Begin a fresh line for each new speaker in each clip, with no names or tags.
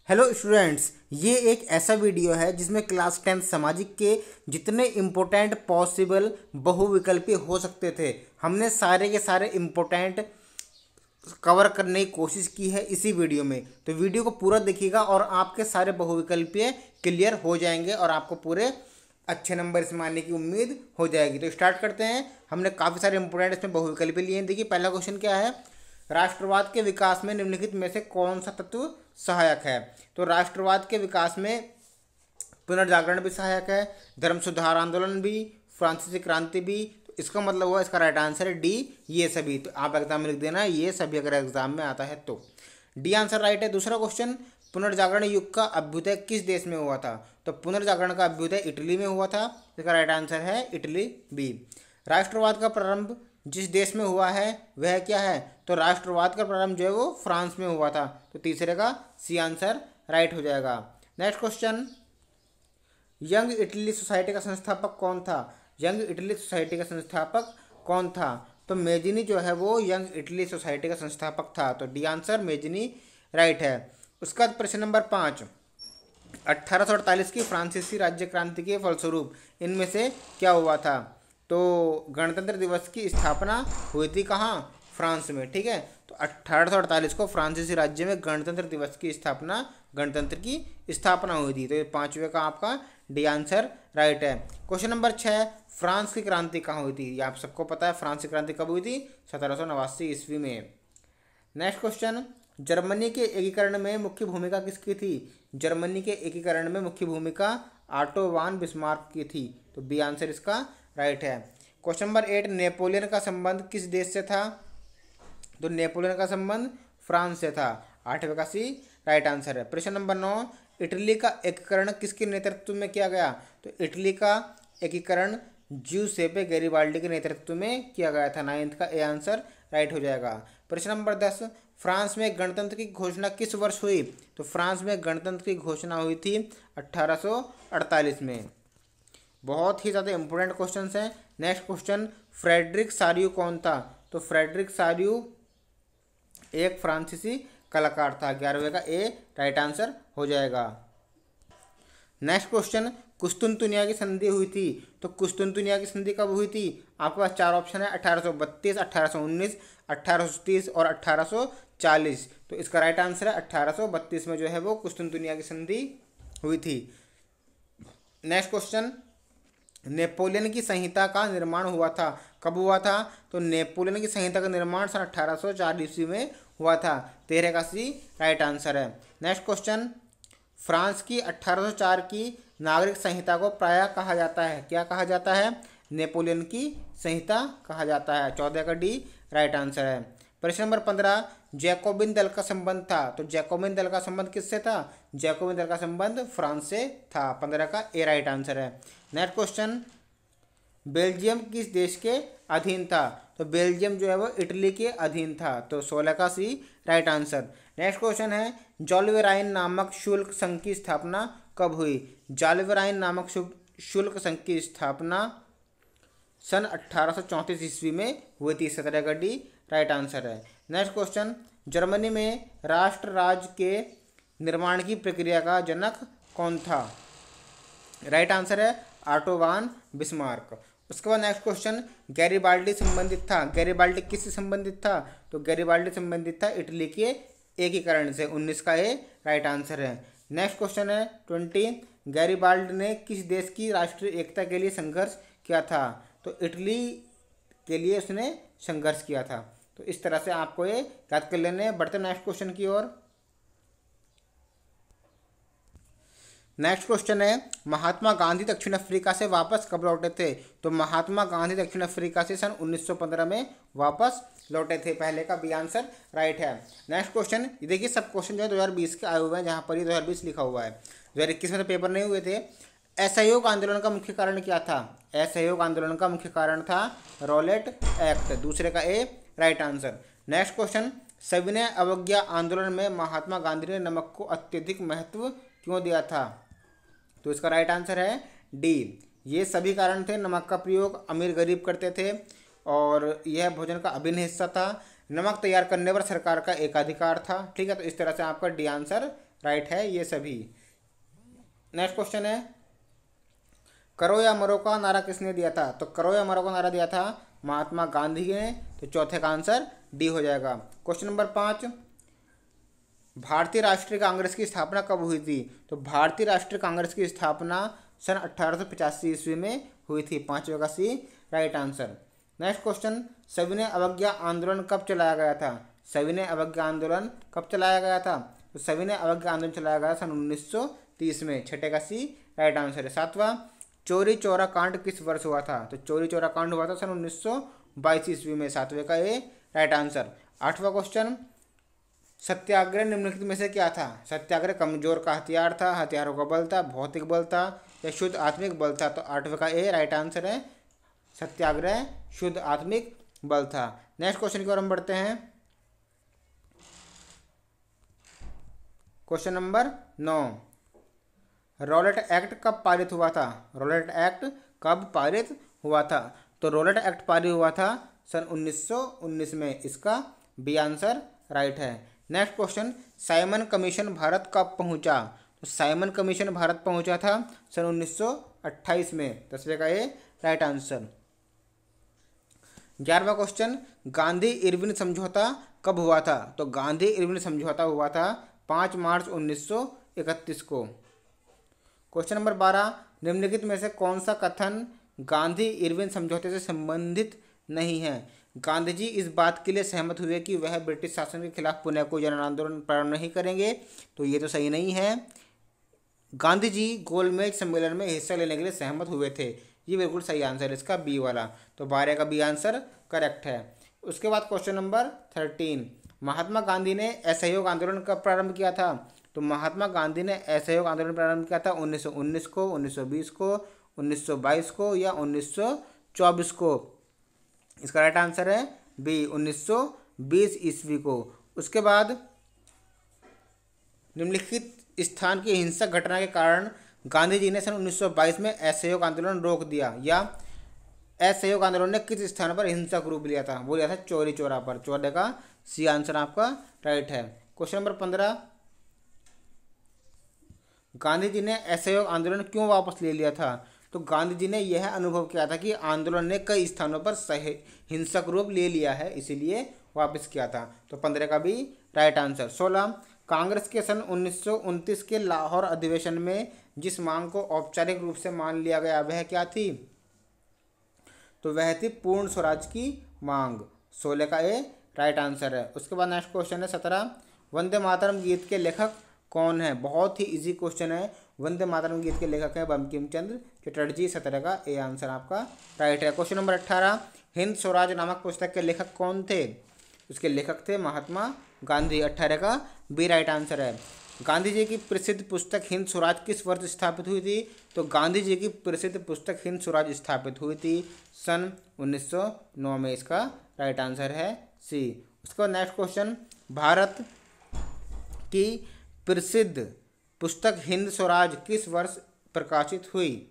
Hello students, ये एक ऐसा वीडियो है जिसमें क्लास 10 सामाजिक के जितने इम्पोर्टेंट पॉसिबल बहुविकल्पी हो सकते थे हमने सारे के सारे इम्पोर्टेंट कवर करने की कोशिश की है इसी वीडियो में। तो वीडियो को पूरा देखिएगा और आपके सारे बहुविकल्पीय क्लियर हो जाएंगे और आपको पूरे अच्छे नंबर इसमें आने की उम्मीद हो जाएगी। तो स्टार्ट करते हैं। हमने काफ़ी सारे इंपोर्टेंट इसमें बहुविकल्पी लिए हैं। देखिए पहला क्वेश्चन क्या है, राष्ट्रवाद के विकास में निम्नलिखित में से कौन सा तत्व सहायक है। तो राष्ट्रवाद के विकास में पुनर्जागरण भी सहायक है, धर्म सुधार आंदोलन भी, फ्रांसीसी क्रांति भी। तो इसका मतलब हुआ, इसका राइट आंसर है डी, ये सभी। तो आप एग्जाम में लिख देना ये सभी अगर एग्जाम में आता है तो डी आंसर राइट है। दूसरा क्वेश्चन, पुनर्जागरण युग का अभ्युदय किस देश में हुआ था। तो पुनर्जागरण का अभ्युदय इटली में हुआ था। इसका राइट आंसर है इटली बी। राष्ट्रवाद का प्रारंभ जिस देश में हुआ है वह क्या है। तो राष्ट्रवाद का प्रारंभ जो है वो फ्रांस में हुआ था। तो तीसरे का सी आंसर राइट हो जाएगा। Next question, young Italy society का संस्थापक कौन था। यंग इटली सोसाइटी का संस्थापक कौन था। तो मेजिनी जो है वो यंग इटली सोसाइटी का संस्थापक था। तो डी आंसर मेजिनी राइट है। उसका प्रश्न नंबर 5, 1848 की फ्रांसीसी राज्य क्रांति के फलस्वरूप इनमें से क्या हुआ था। तो गणतंत्र दिवस की स्थापना हुई थी कहाँ, फ्रांस में। ठीक है, तो 1848 को फ्रांसीसी राज्य में गणतंत्र दिवस की स्थापना, गणतंत्र की स्थापना हुई थी। तो ये पांचवे का आपका डी आंसर राइट है। क्वेश्चन नंबर 6, फ्रांस की क्रांति कहाँ हुई थी। ये आप सबको पता है, फ्रांस की क्रांति कब हुई थी, 1789 ईस्वी में। नेक्स्ट क्वेश्चन, जर्मनी के एकीकरण में मुख्य भूमिका किसकी थी। जर्मनी के एकीकरण में मुख्य भूमिका ऑटो वान बिस्मार्क की थी। तो बी आंसर इसका राइट है। क्वेश्चन नंबर 8, नेपोलियन का संबंध किस देश से था। तो नेपोलियन का संबंध फ्रांस से था। आठवें का सी राइट आंसर है। प्रश्न नंबर 9, इटली का एकीकरण किसके नेतृत्व में किया गया। तो इटली का एकीकरण ज्यूसेppe गैरिबाल्डी के नेतृत्व में किया गया था। 9th का ए आंसर राइट हो जाएगा। प्रश्न नंबर 10, फ्रांस में गणतंत्र की घोषणा किस वर्ष हुई। तो फ्रांस में गणतंत्र की घोषणा हुई थी 1848 में। बहुत ही ज़्यादा इंपॉर्टेंट क्वेश्चन हैं। नेक्स्ट क्वेश्चन, फ्रेडरिक सारियू कौन था। तो फ्रेडरिक सारियू एक फ्रांसीसी कलाकार था। 11वें का ए राइट आंसर हो जाएगा। नेक्स्ट क्वेश्चन, कुस्तुनतुनिया की संधि हुई थी। तो कुस्तुनतुनिया की संधि कब हुई थी। आपके पास चार ऑप्शन है, 1832, 1819, 1830 और 1840। तो इसका राइट आंसर है 1832 में जो है वो कुस्तुनतुनिया की संधि हुई थी। नेक्स्ट क्वेश्चन, नेपोलियन की संहिता का निर्माण हुआ था, कब हुआ था। तो नेपोलियन की संहिता का निर्माण सन 1804 ईस्वी में हुआ था। 13 का सी राइट आंसर है। नेक्स्ट क्वेश्चन, फ्रांस की 1804 की नागरिक संहिता को प्रायः कहा जाता है, क्या कहा जाता है। नेपोलियन की संहिता कहा जाता है। 14 का डी राइट आंसर है। प्रश्न नंबर 15, जैकोबिन दल का संबंध था। तो जैकोबिन दल का संबंध किससे था। जैकोबिन दल का संबंध फ्रांस से था। 15 का ए राइट आंसर है। नेक्स्ट क्वेश्चन, बेल्जियम किस देश के अधीन था। तो बेल्जियम जो है वो इटली के अधीन था। तो 16 का C right answer. Next question है, जॉल्वेराइन नामक शुल्क संघ की स्थापना कब हुई। जॉल्वेराइन नामक शुल्क संघ की स्थापना सन 1834 ईस्वी में हुई थी। 17 का डी राइट आंसर है। नेक्स्ट क्वेश्चन, जर्मनी में राष्ट्र राज्य के निर्माण की प्रक्रिया का जनक कौन था। राइट आंसर है ऑटो वान बिस्मार्क। उसके बाद नेक्स्ट क्वेश्चन, गैरिबाल्डी संबंधित था। गैरिबाल्डी किससे संबंधित था। तो गैरिबाल्डी संबंधित था इटली के एकीकरण से। 19 का ए राइट आंसर है। नेक्स्ट क्वेश्चन है 20, गैरिबाल्डी ने किस देश की राष्ट्रीय एकता के लिए संघर्ष किया था। तो इटली के लिए उसने संघर्ष किया था। तो इस तरह से आपको ये याद कर लेने। बढ़ते नेक्स्ट क्वेश्चन की ओर। नेक्स्ट क्वेश्चन है, महात्मा गांधी दक्षिण अफ्रीका से वापस कब लौटे थे। तो महात्मा गांधी दक्षिण अफ्रीका से सन 1915 में वापस लौटे थे। पहले का बी आंसर राइट है। नेक्स्ट क्वेश्चन, ये देखिए सब क्वेश्चन जो है 2020 के आए हुए हैं, जहाँ पर ये 2020 लिखा हुआ है। 2021 में तो पेपर नहीं हुए थे। असहयोग आंदोलन का मुख्य कारण क्या था। असहयोग आंदोलन का मुख्य कारण था रॉलेट एक्ट। दूसरे का A right answer. Next question, सविनय अवज्ञा आंदोलन में महात्मा गांधी ने नमक को अत्यधिक महत्व क्यों दिया था। तो इसका राइट आंसर है डी। ये सभी कारण थे। नमक का प्रयोग अमीर गरीब करते थे और यह भोजन का अभिन्न हिस्सा था। नमक तैयार करने पर सरकार का एकाधिकार था। ठीक है, तो इस तरह से आपका डी आंसर राइट है ये सभी। नेक्स्ट क्वेश्चन है, करो या मरो का नारा किसने दिया था? तो करो या मरो का नारा दिया था महात्मा गांधी ने, तो चौथे का आंसर डी हो जाएगा। क्वेश्चन नंबर 5, भारतीय राष्ट्रीय कांग्रेस की स्थापना कब हुई थी? तो भारतीय राष्ट्रीय कांग्रेस की स्थापना सन 1885 ईस्वी में हुई थी। पांचवे का C right answer. Next question, सविनय अवज्ञा आंदोलन कब चलाया गया था? सविनय अवज्ञा आंदोलन कब चलाया गया था? तो सविनय अवज्ञा आंदोलन चलाया गया सन 1930 में। छठे का सी राइट आंसर है। सातवां, चोरी चौरा कांड किस वर्ष हुआ था? तो चोरी चौरा कांड हुआ था सन 1922 ईस्वी में। सातवें का ए राइट आंसर। आठवां क्वेश्चन, सत्याग्रह निम्नलिखित में से क्या था? सत्याग्रह कमजोर का हथियार था, हथियारों का बल था, भौतिक बल था या शुद्ध आत्मिक बल था? तो आठवें का ए राइट आंसर है, सत्याग्रह शुद्ध आत्मिक बल था। नेक्स्ट क्वेश्चन की ओर हम बढ़ते हैं। क्वेश्चन नंबर 9, रॉलेट एक्ट कब पारित हुआ था? रॉलेट एक्ट कब पारित हुआ था? तो रॉलेट एक्ट पारित हुआ था सन 1919 में। इसका बी आंसर राइट है। Next question, Simon commission Bharat कब पहुंचा? तो साइमन कमीशन भारत पहुंचा था सन 1928 में। 10वें का ए राइट आंसर। 11वां क्वेश्चन, गांधी इरविन समझौता कब हुआ था? तो गांधी इरविन समझौता हुआ था 5 मार्च 1931 को। क्वेश्चन नंबर 12, निम्नलिखित में से कौन सा कथन गांधी इरविन समझौते से संबंधित नहीं है? गांधी जी इस बात के लिए सहमत हुए कि वह ब्रिटिश शासन के खिलाफ पुनः कोई जन आंदोलन प्रारंभ नहीं करेंगे। तो ये तो सही नहीं है। गांधी जी गोलमेज सम्मेलन में हिस्सा लेने के लिए सहमत हुए थे। ये बिल्कुल सही आंसर है इसका, बी वाला। तो 12 का बी आंसर करेक्ट है। उसके बाद क्वेश्चन नंबर 13, महात्मा गांधी ने असहयोग आंदोलन कब प्रारंभ किया था? तो महात्मा गांधी ने असहयोग आंदोलन प्रारंभ किया था 1919 को, 1920 को, 1922 को या 1924 को? इसका राइट आंसर है बी, 1920 ईस्वी को। उसके बाद, निम्नलिखित स्थान की हिंसक घटना के कारण गांधी जी ने सन 1922 में असहयोग आंदोलन रोक दिया, या असहयोग आंदोलन ने किस स्थान पर हिंसक रूप लिया था? वो लिया था चौरी चौरा पर। 14 का सी आंसर आपका राइट है। क्वेश्चन नंबर 15, गांधी जी ने असहयोग आंदोलन क्यों वापस ले लिया था? तो गांधी जी ने यह अनुभव किया था कि आंदोलन ने कई स्थानों पर हिंसक रूप ले लिया है, इसीलिए वापस किया था। तो 15 का भी राइट आंसर। 16, कांग्रेस के सन 1929 के लाहौर अधिवेशन में जिस मांग को औपचारिक रूप से मान लिया गया वह क्या थी? तो वह थी पूर्ण स्वराज की मांग। 16 का ए राइट आंसर है। उसके बाद नेक्स्ट क्वेश्चन है 17, वंदे मातरम गीत के लेखक कौन है? बहुत ही इजी क्वेश्चन है। वंदे मातरम गीत के लेखक हैं बंकिम चंद्र चटर्जी। 17 का ए आंसर आपका राइट है। क्वेश्चन नंबर 18, हिंद स्वराज नामक पुस्तक के लेखक कौन थे? उसके लेखक थे महात्मा गांधी। 18 का बी राइट आंसर है। गांधी जी की प्रसिद्ध पुस्तक हिंद स्वराज किस वर्ष स्थापित हुई थी? तो गांधी जी की प्रसिद्ध पुस्तक हिंद स्वराज स्थापित हुई थी सन 1909 में। इसका राइट आंसर है सी। उसके बाद नेक्स्ट क्वेश्चन, भारत की प्रसिद्ध पुस्तक हिंद स्वराज किस वर्ष प्रकाशित हुई?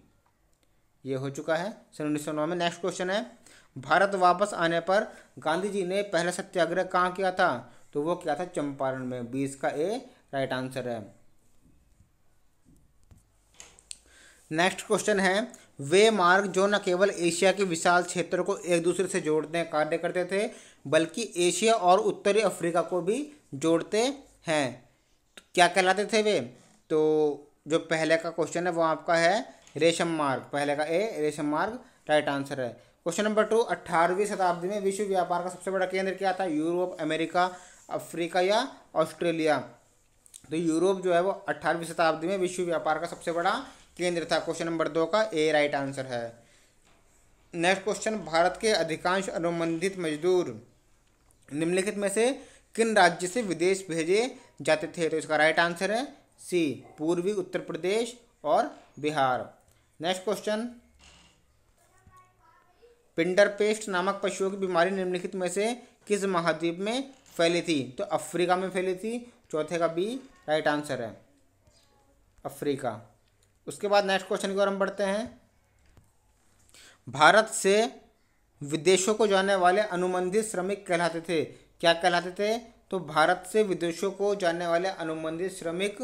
ये हो चुका है सन 1909 में। नेक्स्ट क्वेश्चन है, भारत वापस आने पर गांधी जी ने पहला सत्याग्रह कहाँ किया था? तो वो किया था चंपारण में। 20 का ए राइट आंसर है। नेक्स्ट क्वेश्चन है, वे मार्ग जो न केवल एशिया के विशाल क्षेत्रों को एक दूसरे से जोड़ने कार्य करते थे बल्कि एशिया और उत्तरी अफ्रीका को भी जोड़ते हैं, तो क्या कहलाते थे वे? तो जो पहले का क्वेश्चन है वो आपका है रेशम मार्ग। पहले का ए रेशम मार्ग राइट आंसर है। क्वेश्चन नंबर 2, 18वीं शताब्दी में विश्व व्यापार का सबसे बड़ा केंद्र क्या था? यूरोप, अमेरिका, अफ्रीका या ऑस्ट्रेलिया? तो यूरोप जो है वो 18वीं शताब्दी में विश्व व्यापार का सबसे बड़ा केंद्र था। क्वेश्चन नंबर 2 का ए राइट आंसर है। नेक्स्ट क्वेश्चन, भारत के अधिकांश अनुबंधित मजदूर निम्नलिखित में से किन राज्य से विदेश भेजे जाते थे? तो इसका राइट आंसर है सी, पूर्वी उत्तर प्रदेश और बिहार। नेक्स्ट क्वेश्चन, पिंडरपेस्ट नामक पशुओं की बीमारी निम्नलिखित में से किस महाद्वीप में फैली थी? तो अफ्रीका में फैली थी। चौथे का बी राइट आंसर है, अफ्रीका। उसके बाद नेक्स्ट क्वेश्चन की ओर हम बढ़ते हैं। भारत से विदेशों को जाने वाले अनुबंधित श्रमिक कहलाते थे, क्या कहलाते थे? तो भारत से विदेशों को जाने वाले अनुबंधित श्रमिक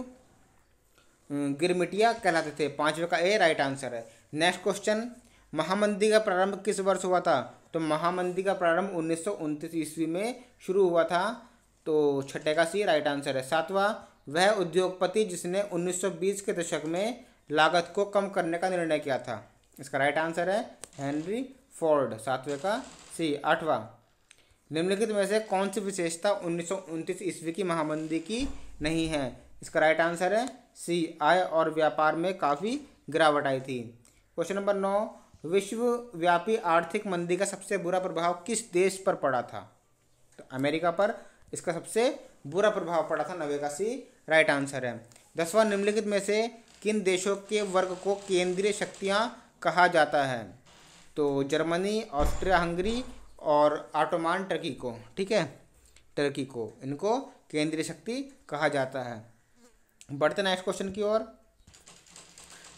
गिरमिटिया कहलाते थे। पांचवे का ए राइट आंसर है। नेक्स्ट क्वेश्चन, महामंदी का प्रारंभ किस वर्ष हुआ था? तो महामंदी का प्रारंभ 1929 ईस्वी में शुरू हुआ था। तो छठे का सी राइट आंसर है। सातवां, वह उद्योगपति जिसने 1920 के दशक में लागत को कम करने का निर्णय किया था। इसका राइट आंसर है हेनरी फोर्ड। सातवें का सी। आठवां, निम्नलिखित में से कौन सी विशेषता 1929 ईस्वी की महामंदी की नहीं है? इसका राइट आंसर है सी, आय और व्यापार में काफ़ी गिरावट आई थी। क्वेश्चन नंबर 9, विश्वव्यापी आर्थिक मंदी का सबसे बुरा प्रभाव किस देश पर पड़ा था? तो अमेरिका पर इसका सबसे बुरा प्रभाव पड़ा था। 9 का सी राइट आंसर है। 10वां, निम्नलिखित में से किन देशों के वर्ग को केंद्रीय शक्तियां कहा जाता है? तो जर्मनी, ऑस्ट्रिया हंगरी और ऑटोमान टर्की को, ठीक है, टर्की को, इनको केंद्रीय शक्ति कहा जाता है। बढ़ते नेक्स्ट क्वेश्चन की ओर।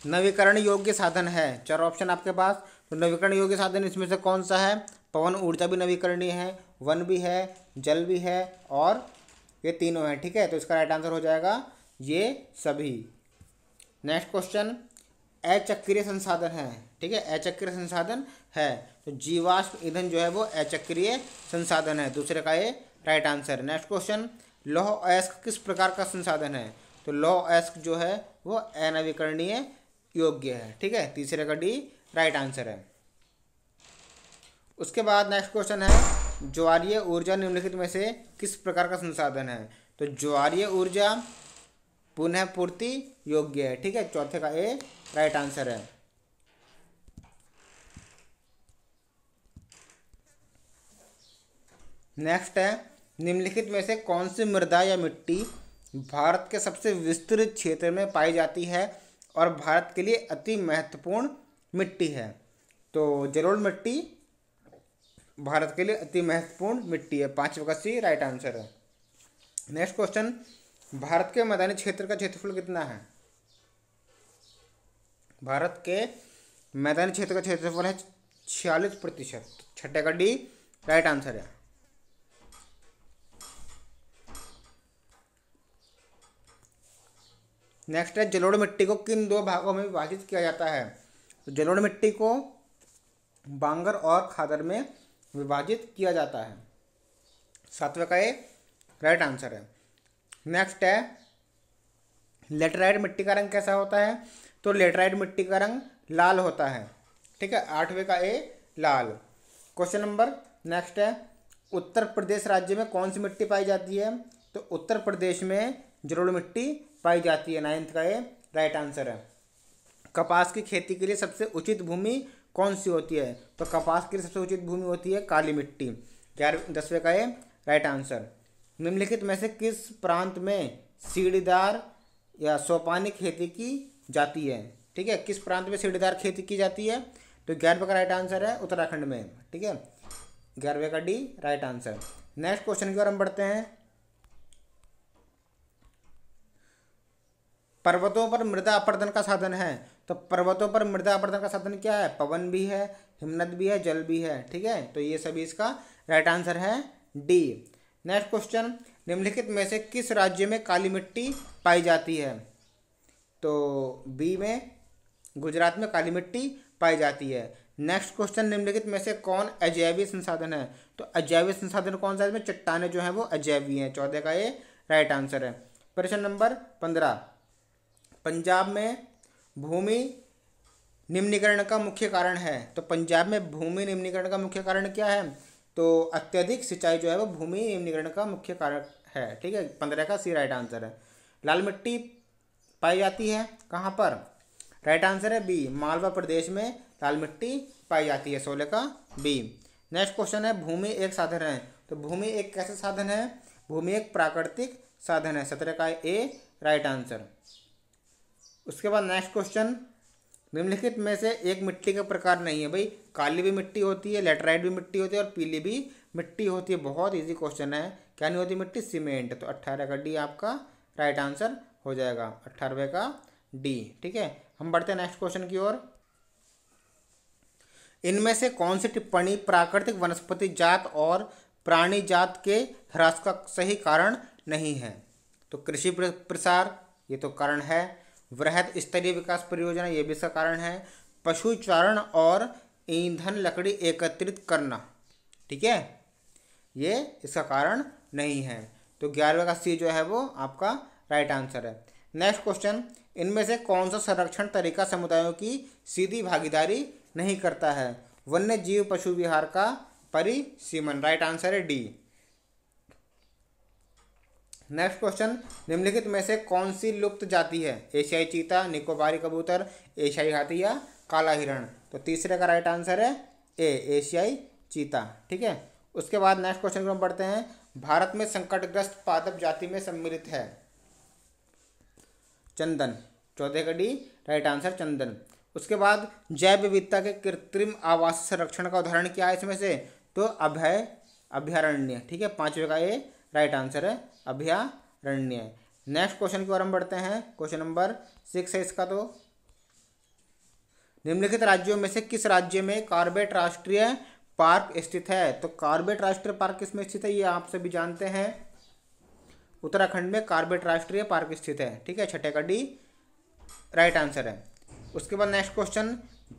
नवीकरण योग्य साधन है, 4 ऑप्शन आपके पास। तो नवीकरण योग्य साधन इसमें से कौन सा है? पवन ऊर्जा भी नवीकरणीय है, वन भी है, जल भी है और ये तीनों हैं, ठीक है। तो इसका राइट आंसर हो जाएगा ये सभी। नेक्स्ट क्वेश्चन, अचक्रीय संसाधन है, ठीक है, अचक्रीय संसाधन है। तो जीवाश्म ईंधन जो है वो अचक्रीय संसाधन है। दूसरे का ये राइट आंसर। नेक्स्ट क्वेश्चन, लौह अयस्क किस प्रकार का संसाधन है? तो लौह अयस्क जो है वो अनवीकरणीय योग्य है, ठीक है। तीसरे का डी राइट आंसर है। उसके बाद नेक्स्ट क्वेश्चन है, ज्वारीय ऊर्जा निम्नलिखित में से किस प्रकार का संसाधन है? तो ज्वारीय ऊर्जा पुनः पूर्ति योग्य है, ठीक है। चौथे का ए राइट आंसर है। नेक्स्ट है, निम्नलिखित में से कौन सी मृदा या मिट्टी भारत के सबसे विस्तृत क्षेत्र में पाई जाती है और भारत के लिए अति महत्वपूर्ण मिट्टी है? तो जलोढ़ मिट्टी भारत के लिए अति महत्वपूर्ण मिट्टी है। 5 का सी राइट आंसर है। नेक्स्ट क्वेश्चन, भारत के मैदानी क्षेत्र का क्षेत्रफल कितना है? भारत के मैदानी क्षेत्र का क्षेत्रफल है 46%। छठे का डी राइट आंसर है। नेक्स्ट है, जलोढ़ मिट्टी को किन 2 भागों में विभाजित किया जाता है? तो जलोढ़ मिट्टी को बांगर और खादर में विभाजित किया जाता है। 7वें का ए राइट आंसर है। नेक्स्ट है, लेटराइट मिट्टी का रंग कैसा होता है? तो लेटराइट मिट्टी का रंग लाल होता है, ठीक है। 8वें का ए लाल। क्वेश्चन नंबर नेक्स्ट है, उत्तर प्रदेश राज्य में कौन सी मिट्टी पाई जाती है? तो उत्तर प्रदेश में जलोढ़ मिट्टी पाई जाती है। 9th का ए राइट आंसर है। कपास की खेती के लिए सबसे उचित भूमि कौन सी होती है? तो कपास के लिए सबसे उचित भूमि होती है काली मिट्टी। 10वें का ए राइट आंसर। निम्नलिखित में से किस प्रांत में सीढ़ीदार या सोपानी खेती की जाती है? ठीक है, किस प्रांत में सीढ़ीदार खेती की जाती है? तो 11वें का राइट आंसर है उत्तराखंड में, ठीक है। 11वें का D right answer. Next question की ओर हम बढ़ते हैं। पर्वतों पर मृदा अपरदन का साधन है। तो पर्वतों पर मृदा अपरदन का साधन क्या है? पवन भी है, हिमनद भी है, जल भी है, ठीक है। तो ये सभी इसका राइट आंसर है डी। नेक्स्ट क्वेश्चन, निम्नलिखित में से किस राज्य में काली मिट्टी पाई जाती है? तो बी में गुजरात में काली मिट्टी पाई जाती है। नेक्स्ट क्वेश्चन, निम्नलिखित में से कौन अजैविक संसाधन है? तो अजैविक संसाधन कौन सा है? इसमें चट्टानें जो हैं वो अजैविक हैं। 14 का ये राइट आंसर है। प्रश्न नंबर 15, पंजाब में भूमि निम्नीकरण का मुख्य कारण है। तो पंजाब में भूमि निम्नीकरण का मुख्य कारण क्या है? तो अत्यधिक सिंचाई जो है वो भूमि निम्नीकरण का मुख्य कारण है, ठीक है। 15 का सी राइट आंसर है। लाल मिट्टी पाई जाती है कहाँ पर? राइट आंसर है बी, मालवा प्रदेश में लाल मिट्टी पाई जाती है। 16 का बी। नेक्स्ट क्वेश्चन है, भूमि एक साधन है। तो भूमि एक कैसे साधन है? भूमि एक प्राकृतिक साधन है। 17 का ए राइट आंसर। उसके बाद नेक्स्ट क्वेश्चन, निम्नलिखित में से एक मिट्टी का प्रकार नहीं है। भाई काली भी मिट्टी होती है, लेटराइट भी मिट्टी होती है और पीली भी मिट्टी होती है। बहुत इजी क्वेश्चन है। क्या नहीं होती मिट्टी? सीमेंट। तो 18 का डी आपका राइट आंसर हो जाएगा। 18वें का डी, ठीक है। हम बढ़ते हैं नेक्स्ट क्वेश्चन की ओर। इनमें से कौन सी टिप्पणी प्राकृतिक वनस्पति जात और प्राणी जात के ह्रास का सही कारण नहीं है? तो कृषि प्रसार ये तो कारण है, वृहद स्तरीय विकास परियोजना, ये भी इसका कारण है। पशु चारण और ईंधन लकड़ी एकत्रित करना, ठीक है, ये इसका कारण नहीं है। तो 11वें का सी जो है वो आपका राइट आंसर है। नेक्स्ट क्वेश्चन, इनमें से कौन सा संरक्षण तरीका समुदायों की सीधी भागीदारी नहीं करता है? वन्य जीव पशु विहार का परिसीमन, राइट आंसर है डी। नेक्स्ट क्वेश्चन, निम्नलिखित में से कौन सी लुप्त जाति है? एशियाई चीता, निकोबारी कबूतर, एशियाई हाथी या काला हिरण? तो तीसरे का राइट आंसर है ए, एशियाई चीता, ठीक है। उसके बाद नेक्स्ट क्वेश्चन को हम पढ़ते हैं। भारत में संकटग्रस्त पादप जाति में सम्मिलित है चंदन, चौथे का डी, राइट आंसर चंदन। उसके बाद जैव विविधता के कृत्रिम आवास संरक्षण का उदाहरण क्या है इसमें से? तो अभयारण्य, ठीक है, पांचवे का ए, राइट आंसर है अभयारण्य। नेक्स्ट क्वेश्चन की ओर हम बढ़ते हैं। क्वेश्चन नंबर 6 है इसका। तो निम्नलिखित राज्यों में से किस राज्य में कॉर्बेट राष्ट्रीय पार्क स्थित है? तो कॉर्बेट राष्ट्रीय पार्क किसमें स्थित है, ये आप सभी जानते हैं, उत्तराखंड में कॉर्बेट राष्ट्रीय पार्क स्थित है, ठीक है, छठे का डी, राइट आंसर है। उसके बाद नेक्स्ट क्वेश्चन,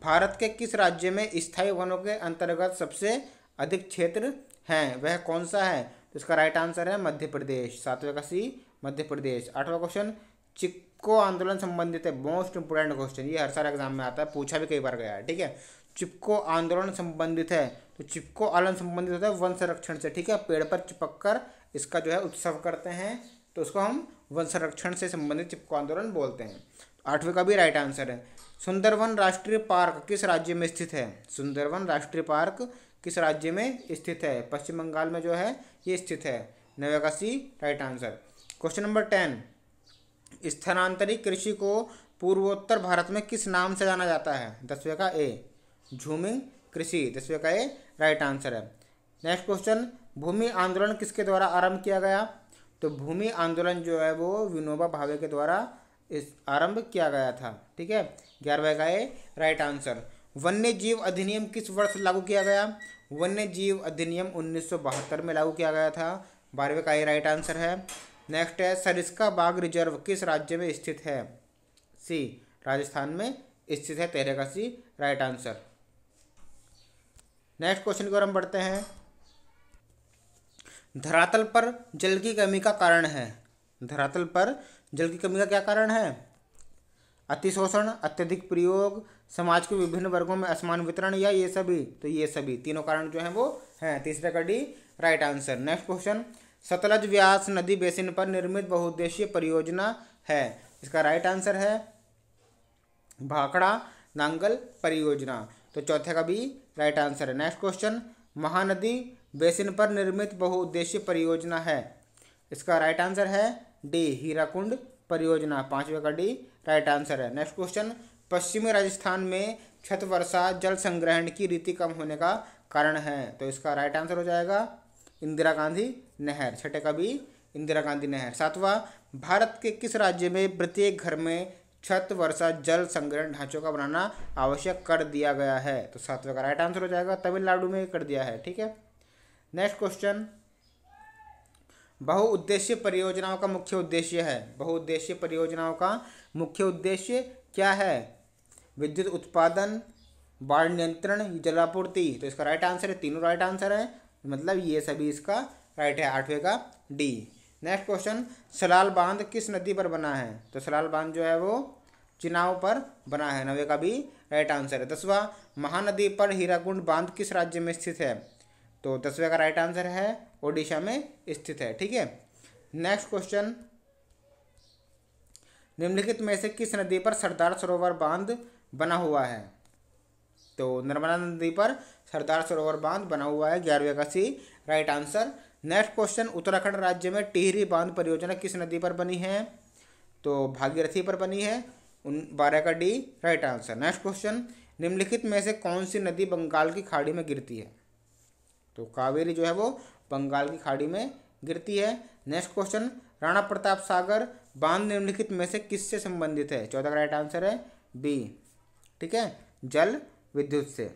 भारत के किस राज्य में स्थायी वनों के अंतर्गत सबसे अधिक क्षेत्र हैं, वह कौन सा है? तो इसका राइट आंसर है मध्य प्रदेश, सातवें का सी, मध्य प्रदेश। आठवां क्वेश्चन, चिपको आंदोलन संबंधित है, मोस्ट इंपोर्टेंट क्वेश्चन, ये हर साल एग्जाम में आता है, पूछा भी कई बार गया है, ठीक है। चिपको आंदोलन संबंधित है, तो चिपको आंदोलन संबंधित होता है वन संरक्षण से, ठीक है, पेड़ पर चिपक कर इसका जो है उत्सव करते हैं, तो उसको हम वन संरक्षण से संबंधित चिपको आंदोलन बोलते हैं। आठवें का भी राइट आंसर है। सुंदरवन राष्ट्रीय पार्क किस राज्य में स्थित है? सुंदरवन राष्ट्रीय पार्क किस राज्य में स्थित है? पश्चिम बंगाल में जो है ये स्थित है, नवे का C, right answer. Question number 10, स्थानांतरित कृषि को पूर्वोत्तर भारत में किस नाम से जाना जाता है? 10वें का ए, झूमिंग कृषि, 10वें का ए, राइट आंसर है। नेक्स्ट क्वेश्चन, भूमि आंदोलन किसके द्वारा आरंभ किया गया? तो भूमि आंदोलन जो है वो विनोबा भावे के द्वारा आरंभ किया गया था, ठीक है, 11वें का ए, राइट आंसर। वन्य जीव अधिनियम किस वर्ष लागू किया गया? वन्य जीव अधिनियम 1972 में लागू किया गया था, 12वें का ए, राइट आंसर है। नेक्स्ट है, सरिस्का बाघ रिजर्व किस राज्य में स्थित है? सी, राजस्थान में स्थित है, 13 का C, right answer. Next question की ओर हम बढ़ते हैं। धरातल पर जल की कमी का कारण है, धरातल पर जल की कमी का क्या कारण है? अतिशोषण, अत्यधिक प्रयोग, समाज के विभिन्न वर्गों में असमान वितरण, या ये सभी? तो ये सभी तीनों कारण जो हैं वो हैं, तीसरे का D, right answer. Next question, Sutlej Vyas नदी बेसिन पर निर्मित बहुउद्देशीय परियोजना है, इसका राइट आंसर है भाखड़ा नांगल परियोजना, तो चौथे का भी राइट आंसर है। नेक्स्ट क्वेश्चन, महानदी बेसिन पर निर्मित बहुउद्देशीय परियोजना है, इसका राइट आंसर है डी, हीराकुंड परियोजना, पांचवे का डी, राइट आंसर है। नेक्स्ट क्वेश्चन, पश्चिमी राजस्थान में छत वर्षा जल संग्रहण की रीति कम होने का कारण है, तो इसका राइट आंसर हो जाएगा इंदिरा गांधी नहर, छठे का भी इंदिरा गांधी नहर। सातवां, भारत के किस राज्य में प्रत्येक घर में छत वर्षा जल संग्रहण ढांचों का बनाना आवश्यक कर दिया गया है? तो सातवें का राइट आंसर हो जाएगा तमिलनाडु में कर दिया है, ठीक है। नेक्स्ट क्वेश्चन, बहुउद्देशीय परियोजनाओं का मुख्य उद्देश्य है, बहुउद्देशीय परियोजनाओं का मुख्य उद्देश्य क्या है? विद्युत उत्पादन, बाढ़ नियंत्रण, जलापूर्ति, तो इसका राइट आंसर है, तीनों राइट आंसर है, मतलब ये सभी इसका राइट है, आठवें का डी। नेक्स्ट क्वेश्चन, सलाल बांध किस नदी पर बना है? तो सलाल बांध जो है वो चिनाव पर बना है, नवे का भी राइट आंसर है। 10वां, महानदी पर हीराकुंड बांध किस राज्य में स्थित है? तो 10वें का राइट आंसर है ओडिशा में स्थित है, ठीक है। नेक्स्ट क्वेश्चन, निम्नलिखित में से किस नदी पर सरदार सरोवर बांध बना हुआ है? तो नर्मदा नदी पर सरदार सरोवर बांध बना हुआ है, 11वें का C, right answer. Next question, Uttarakhand राज्य में टिहरी बांध परियोजना किस नदी पर बनी है? तो भागीरथी पर बनी है, 12 का D, right answer. Next question, निम्नलिखित में से कौन सी नदी बंगाल की खाड़ी में गिरती है? तो कावेरी जो है वो बंगाल की खाड़ी में गिरती है। नेक्स्ट क्वेश्चन, राणा प्रताप सागर बांध निम्नलिखित में से किससे संबंधित है? 14 का राइट आंसर है बी, ठीक है, जल विद्युत से।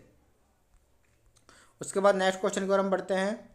उसके बाद नेक्स्ट क्वेश्चन की ओर हम बढ़ते हैं।